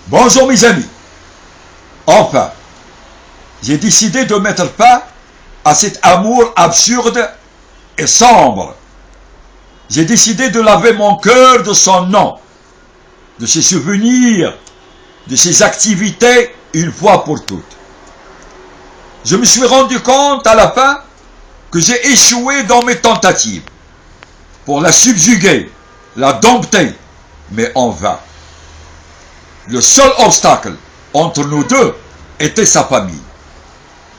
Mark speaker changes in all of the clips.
Speaker 1: Bonjour mes amis. Enfin, j'ai décidé de mettre fin à cet amour absurde et sombre. J'ai décidé de laver mon cœur de son nom, de ses souvenirs, de ses activités une fois pour toutes. Je me suis rendu compte à la fin que j'ai échoué dans mes tentatives pour la subjuguer, la dompter, mais en vain. Le seul obstacle entre nous deux était sa famille,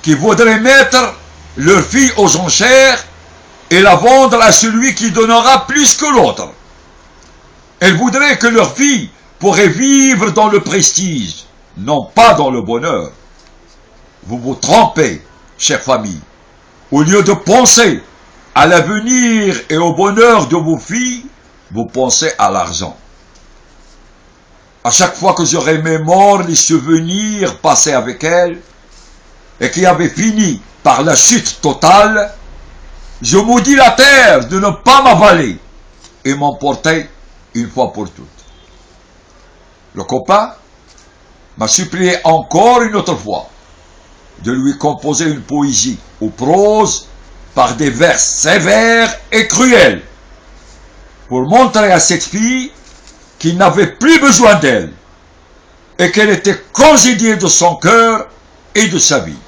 Speaker 1: qui voudrait mettre leur fille aux enchères et la vendre à celui qui donnera plus que l'autre. Elle voudrait que leur fille pourrait vivre dans le prestige, non pas dans le bonheur. Vous vous trompez, chère famille. Au lieu de penser à l'avenir et au bonheur de vos filles, vous pensez à l'argent. À chaque fois que je remémore les souvenirs passés avec elle, et qui avaient fini par la chute totale, je maudis la terre de ne pas m'avaler et m'emporter une fois pour toutes. Le copain m'a supplié encore une autre fois de lui composer une poésie ou prose par des vers sévères et cruels pour montrer à cette fille qu'il n'avait plus besoin d'elle et qu'elle était congédiée de son cœur et de sa vie.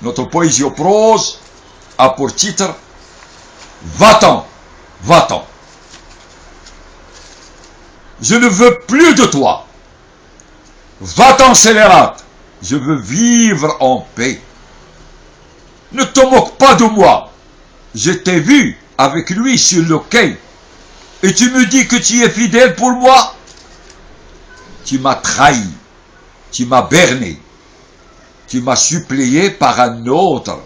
Speaker 1: Notre poésie ou prose a pour titre « Va-t'en, va-t'en ». Je ne veux plus de toi. Va-t'en, scélérate. Je veux vivre en paix. Ne te moque pas de moi. Je t'ai vu avec lui sur le quai. Et tu me dis que tu es fidèle pour moi? Tu m'as trahi. Tu m'as berné. Tu m'as supplié par un autre.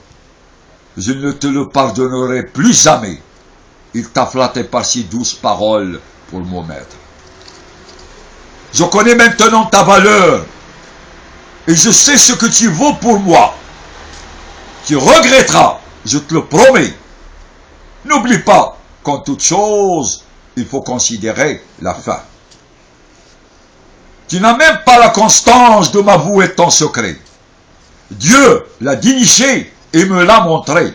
Speaker 1: Je ne te le pardonnerai plus jamais. Il t'a flatté par si douces paroles pour mon maître. Je connais maintenant ta valeur. Et je sais ce que tu vaux pour moi. Tu regretteras, je te le promets. N'oublie pas qu'en toute chose, il faut considérer la fin. Tu n'as même pas la constance de m'avouer ton secret. Dieu l'a déniché et me l'a montré.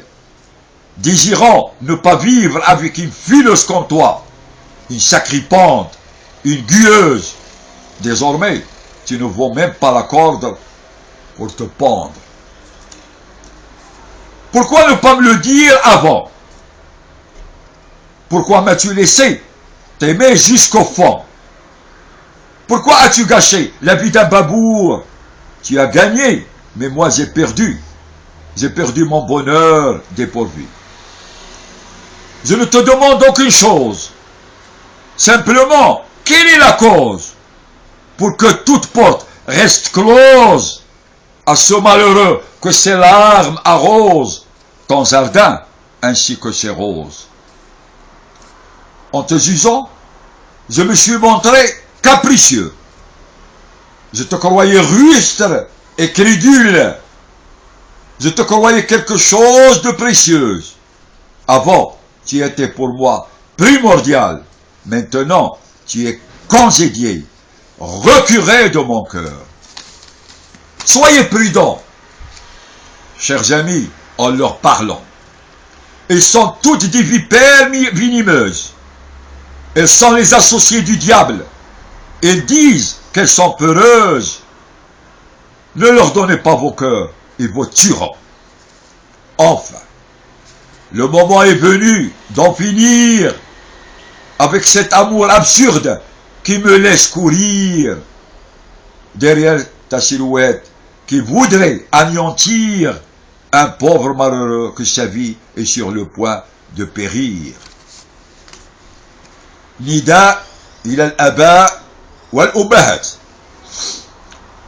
Speaker 1: Désirant ne pas vivre avec une fileuse comme toi, une sacripante, une gueuse, désormais, tu ne vaux même pas la corde pour te pendre. Pourquoi ne pas me le dire avant? Pourquoi m'as-tu laissé t'aimer jusqu'au fond? Pourquoi as-tu gâché la vie d'un babour? Tu as gagné, mais moi j'ai perdu. J'ai perdu mon bonheur dépourvu. Je ne te demande aucune chose. Simplement, quelle est la cause pour que toute porte reste close à ce malheureux que ses larmes arrosent ton jardin ainsi que ses roses? En te jugeant, je me suis montré capricieux. Je te croyais rustre et crédule. Je te croyais quelque chose de précieux. Avant, tu étais pour moi primordial. Maintenant, tu es congédié, recuré de mon cœur. Soyez prudents, chers amis, en leur parlant. Elles sont toutes des vipères venimeuses. Elles sont les associées du diable. Elles disent qu'elles sont peureuses. Ne leur donnez pas vos cœurs, ils vous tueront. Enfin, le moment est venu d'en finir avec cet amour absurde qui me laisse courir derrière ta silhouette, qui voudrait anéantir un pauvre malheureux que sa vie est sur le point de périr. نداء إلى الآباء والأمهات.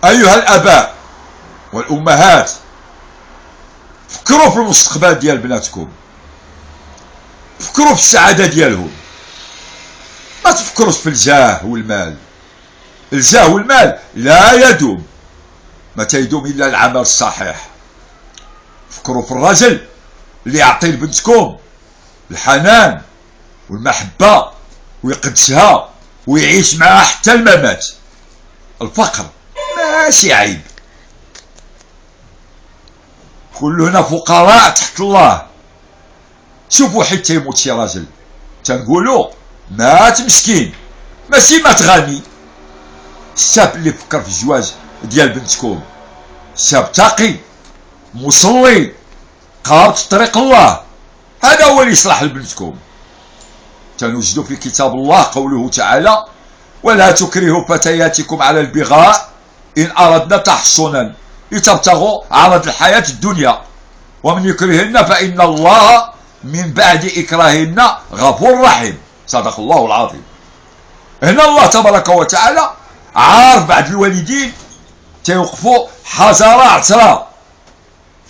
Speaker 1: أيها الآباء والأمهات، فكروا في المستقبل ديال بناتكم، فكروا في السعادة ديالهم، ما تفكروش في الجاه والمال. الجاه والمال لا يدوم، ما تيدوم إلا العمل الصحيح. فكروا في الرجل اللي يعطي لبنتكم الحنان والمحبة ويقدسها ويعيش معها حتى الممات. الفقر ماشي عيب، كلنا فقراء تحت الله. شوفوا حتى يموت شي راجل تنقولوا مات مسكين، ماشي مات غني. الشاب اللي فكر في الزواج ديال بنتكم شاب تقي مصلي قارط طريق الله، هذا هو اللي يصلح لبنتكم. تنوجد في كتاب الله قوله تعالى: ولا تكرهوا فتياتكم على البغاء إن أردنا تحصنا لتبتغوا عرض الحياة الدنيا ومن يكرهن فإن الله من بعد إكراههن غفور رحيم. صدق الله العظيم. هنا الله تبارك وتعالى عارف بعض الوالدين تيوقفوا حجرة عثرة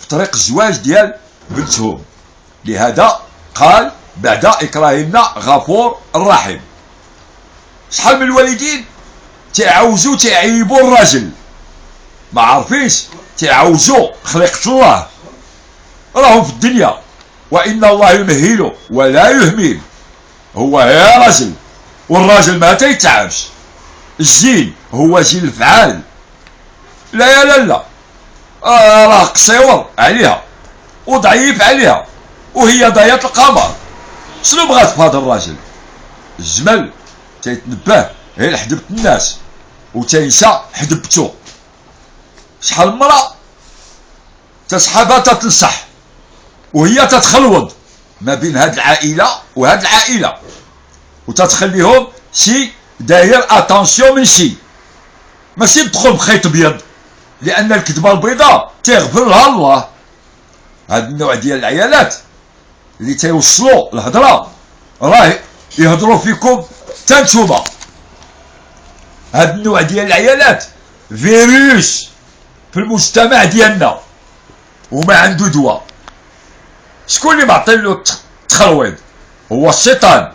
Speaker 1: في طريق الزواج ديال بنتهم، لهذا قال بعد إكراههن غفور رحيم. شحال من الوالدين تعوزوا تعيبوا الراجل، ما عارفينش تعوزوا خليقة الله، راهم في الدنيا وإن الله يمهل ولا يهمل. هو يا راجل، والراجل ما تيتعبش، الجيل هو جيل الفعال. لا لا لا، راه قصيور عليها وضعيف عليها وهي ضيات القمر. شنو بغات في هذا الراجل؟ الجمل تيتنبه غير حدبت الناس وتينسى حدبتو. شحال مرة تسحبها تتنصح وهي تتخلوض ما بين هاد العائلة وهاد العائلة، وتتخليهم شي داير اتونسيون من شي، ماشي تدخل بخيط ابيض، لان الكذبه البيضاء تيغفر لها الله. هاد النوع ديال العيالات اللي تيوصلوا الهضره راه يهضروا فيكم تا نتوما. هاد النوع ديال العيالات فيروس في المجتمع ديالنا وما عنده دواء. شكون اللي معطي له التخلويض؟ هو الشيطان.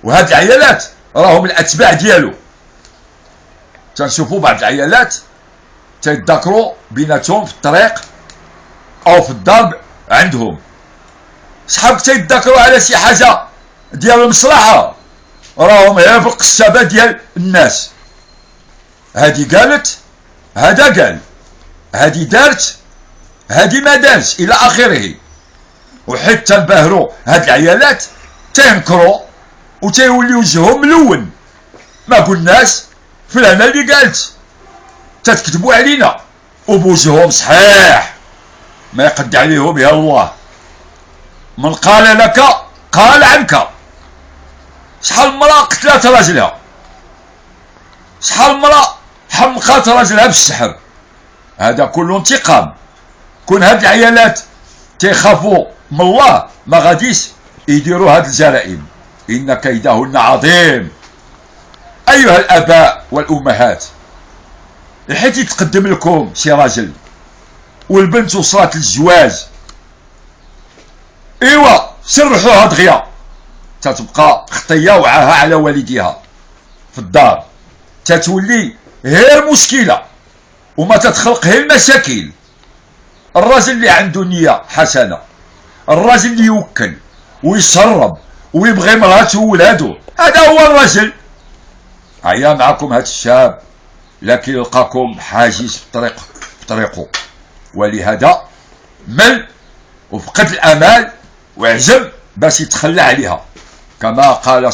Speaker 1: وهاد العيالات راهم الاتباع ديالو. تنشوفوا بعض العيالات تيتذاكروا بيناتهم في الطريق او في الدار عندهم، شحال تيتذاكروا على شي حاجه ديال المصلحه، راهم غير في القشابه ديال الناس. هادي قالت، هذا قال، هادي دارت، هادي ما دارش، الى اخره. وحتى تنباهروا هاد العيالات تينكروا وتيولي وجههم ملون. ما قلناش فلانه اللي قالت، تتكتبوا علينا وبوجههم صحيح ما يقد عليهم يا الله. من قال لك قال عنك. شحال مرة قتلات راجلها، شحال مرة حمقات راجلها بالسحر. هذا كله انتقام. كون هاد العيالات تيخافوا من الله ما غاديش يديروا هاد الجرائم، إن كيدهن عظيم. أيها الآباء والأمهات، حيت يتقدم لكم شي راجل والبنت وصلت للزواج، ايوا سرحوها دغيا، تتبقى خطيه وعاها على والديها في الدار، تتولي غير مشكله وما تتخلق غير المشاكل. الراجل اللي عنده نيه حسنه، الراجل اللي يوكل ويشرب ويبغي مراته وولادو، هذا هو الراجل. عيا معكم هذا الشاب لكن يلقاكم حاجز في طريقه، ولهذا مل وفقد الامال وعزم باش يتخلى عليها، كما قال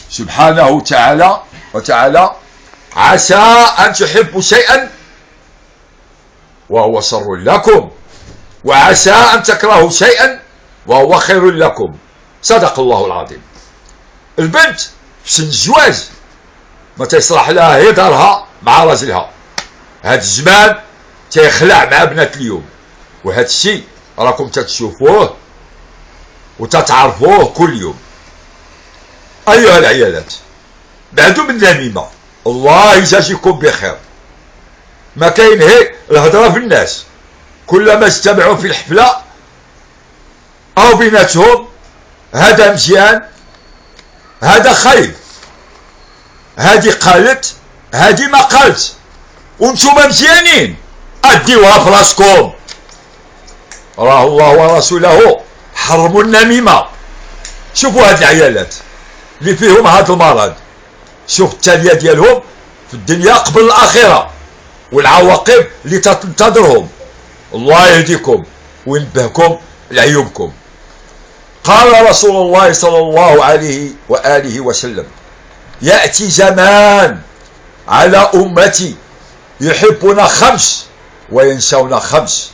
Speaker 1: سبحانه وتعالى: عسى ان تحبوا شيئا وهو شر لكم، وعسى ان تكرهوا شيئا وهو خير لكم. صدق الله العظيم. البنت في سن الزواج ما تيصلح لها هي دارها مع راجلها. هاد الزمان تيخلع مع بنات اليوم، وهاد الشيء راكم تتشوفوه وتتعرفوه كل يوم. ايها العيالات، بعدوا من النميمه، الله يجازيكم بخير. ما كاين هي الهضره في الناس، كلما اجتمعوا في الحفله او بيناتهم هذا مزيان هذا خايب، هادي قالت هادي ما قالت، وانتم مزيانين اديوها في راسكم. راه الله ورسوله حرموا النميمه. شوفوا هاد العيالات اللي فيهم هاد المرض، شوف التاليه ديالهم في الدنيا قبل الآخرة والعواقب اللي تنتظرهم. الله يهديكم وينبهكم لعيوبكم. قال رسول الله صلى الله عليه وآله وسلم: يأتي زمان على أمتي يحبون خمس وينسون خمس،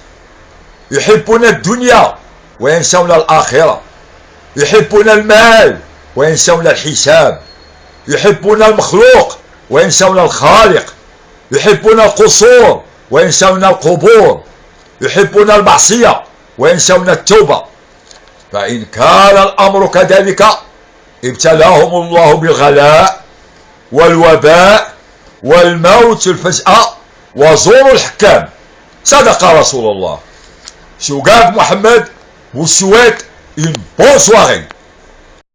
Speaker 1: يحبون الدنيا وينسون الآخرة، يحبون المال وينسون الحساب، يحبون المخلوق وينسون الخالق، يحبون القصور وينسون القبور، يحبون المعصية وينسون التوبة. فإن كان الأمر كذلك ابتلاهم الله بالغلاء والوباء والموت الفجأة وزور الحكام. صدق رسول الله. Je vous garde Mohamed, vous souhaite une bonne soirée.